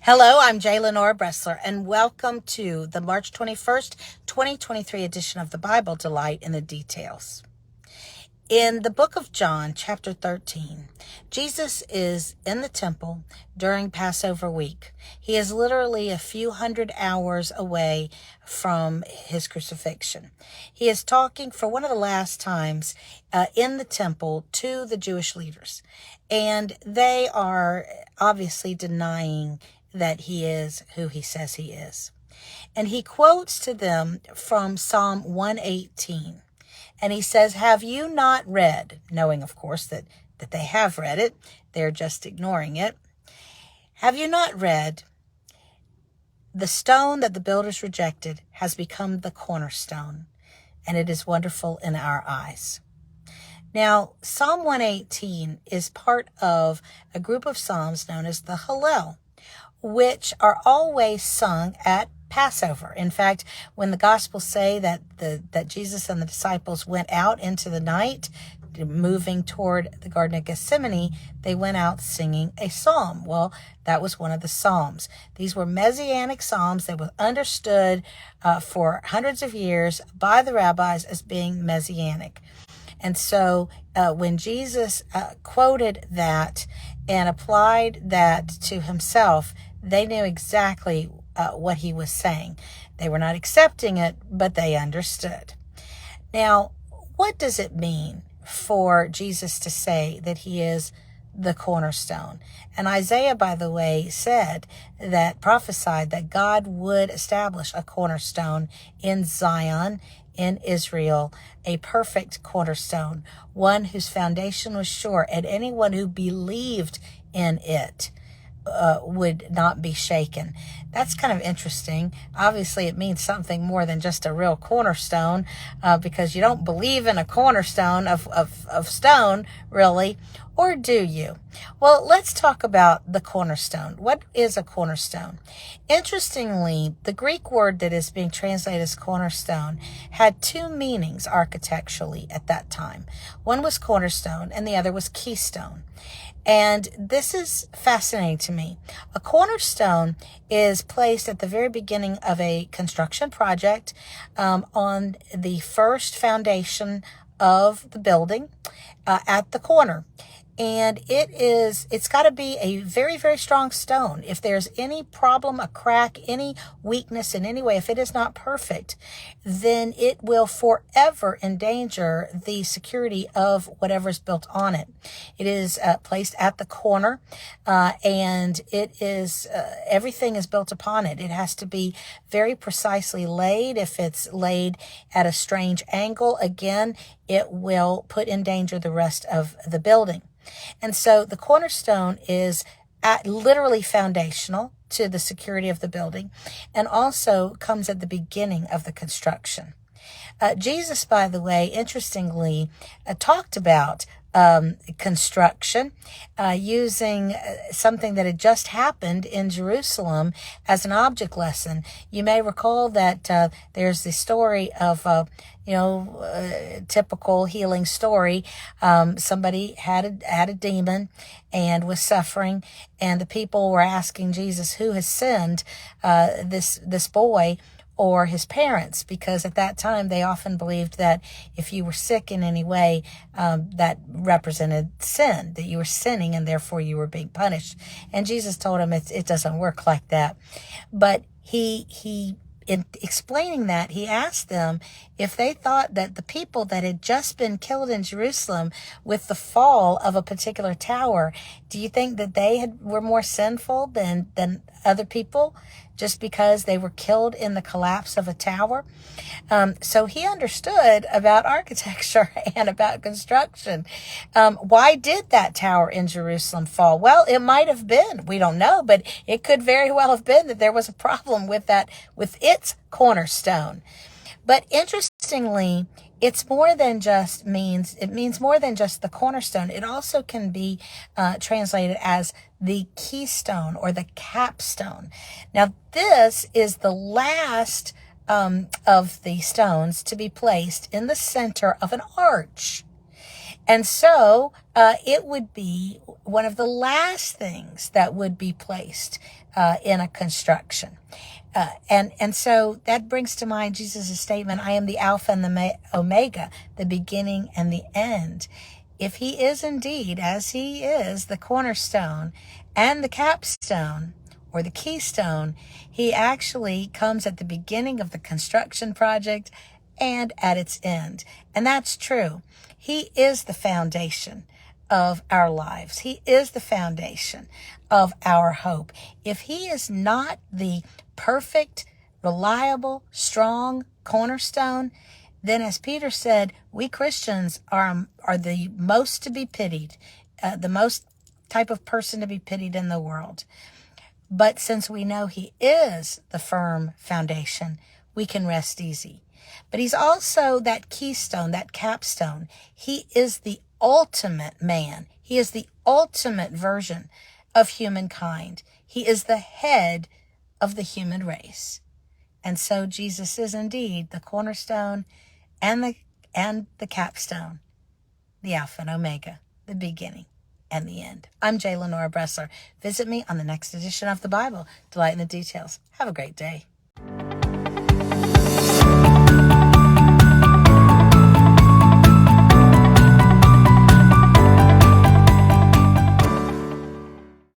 Hello, I'm Jay Lenora Bressler, and welcome to the March 21st, 2023 edition of the Bible Delight in the Details. In the book of John, chapter 13, Jesus is in the temple during Passover week. He is literally a few hundred hours away from his crucifixion. He is talking for one of the last times in the temple to the Jewish leaders, and they are obviously denying that he is who he says he is. And he quotes to them from Psalm 118. And he says, "Have you not read," knowing, of course, that they have read it, they're just ignoring it. "Have you not read, the stone that the builders rejected has become the cornerstone, and it is wonderful in our eyes." Now, Psalm 118 is part of a group of psalms known as the Hallel, which are always sung at Passover. In fact, when the Gospels say that Jesus and the disciples went out into the night, moving toward the Garden of Gethsemane, they went out singing a psalm. Well, that was one of the psalms. These were messianic psalms that were understood for hundreds of years by the rabbis as being messianic. And so when Jesus quoted that and applied that to himself, they knew exactly what he was saying. They were not accepting it, but they understood. Now, what does it mean for Jesus to say that he is the cornerstone? And Isaiah, by the way, prophesied that God would establish a cornerstone in Zion, in Israel, a perfect cornerstone, one whose foundation was sure, and anyone who believed in it would not be shaken. That's kind of interesting. Obviously, it means something more than just a real cornerstone, because you don't believe in a cornerstone of stone, really, or do you? Well, let's talk about the cornerstone. What is a cornerstone? Interestingly, the Greek word that is being translated as cornerstone had two meanings architecturally at that time. One was cornerstone and the other was keystone. And this is fascinating to me. A cornerstone is placed at the very beginning of a construction project, on the first foundation of the building, at the corner. And it's got to be a very, very strong stone. If there's any problem, a crack, any weakness in any way, if it is not perfect, then it will forever endanger the security of whatever's built on it. It is placed at the corner, and it is everything is built upon it. It has to be very precisely laid. If it's laid at a strange angle, again, it will put in danger the rest of the building. And so the cornerstone is literally foundational to the security of the building, and also comes at the beginning of the construction. Jesus, by the way, interestingly, talked about construction using something that had just happened in Jerusalem as an object lesson. You may recall that there's the story of typical healing story. Somebody had a demon and was suffering, and the people were asking Jesus, who has sinned, this boy or his parents, because at that time they often believed that if you were sick in any way, that represented sin, that you were sinning and therefore you were being punished. And Jesus told him it doesn't work like that. But he in explaining that, he asked them if they thought that the people that had just been killed in Jerusalem with the fall of a particular tower, do you think that they were more sinful than other people just because they were killed in the collapse of a tower? So he understood about architecture and about construction. Why did that tower in Jerusalem fall? Well, it might have been, we don't know, but it could very well have been that there was a problem with its cornerstone. But interestingly, it means more than just the cornerstone. It also can be translated as the keystone or the capstone. Now, this is the last of the stones to be placed in the center of an arch. And so it would be one of the last things that would be placed in a construction. And so that brings to mind Jesus' statement, I am the Alpha and the Omega, the beginning and the end. If he is indeed, as he is, the cornerstone and the capstone or the keystone, he actually comes at the beginning of the construction project and at its end. And that's true. He is the foundation of our lives. He is the foundation of our hope. If he is not the perfect, reliable, strong cornerstone, then as Peter said, we Christians are the most to be pitied, the most type of person to be pitied in the world. But since we know he is the firm foundation, we can rest easy. But he's also that keystone, that capstone. He is the ultimate man. He is the ultimate version of humankind. He is the head of the human race. And so Jesus is indeed the cornerstone and the capstone, the Alpha and Omega, the beginning and the end. I'm J. Lenora Bressler. Visit me on the next edition of the Bible. Delight in the details. Have a great day.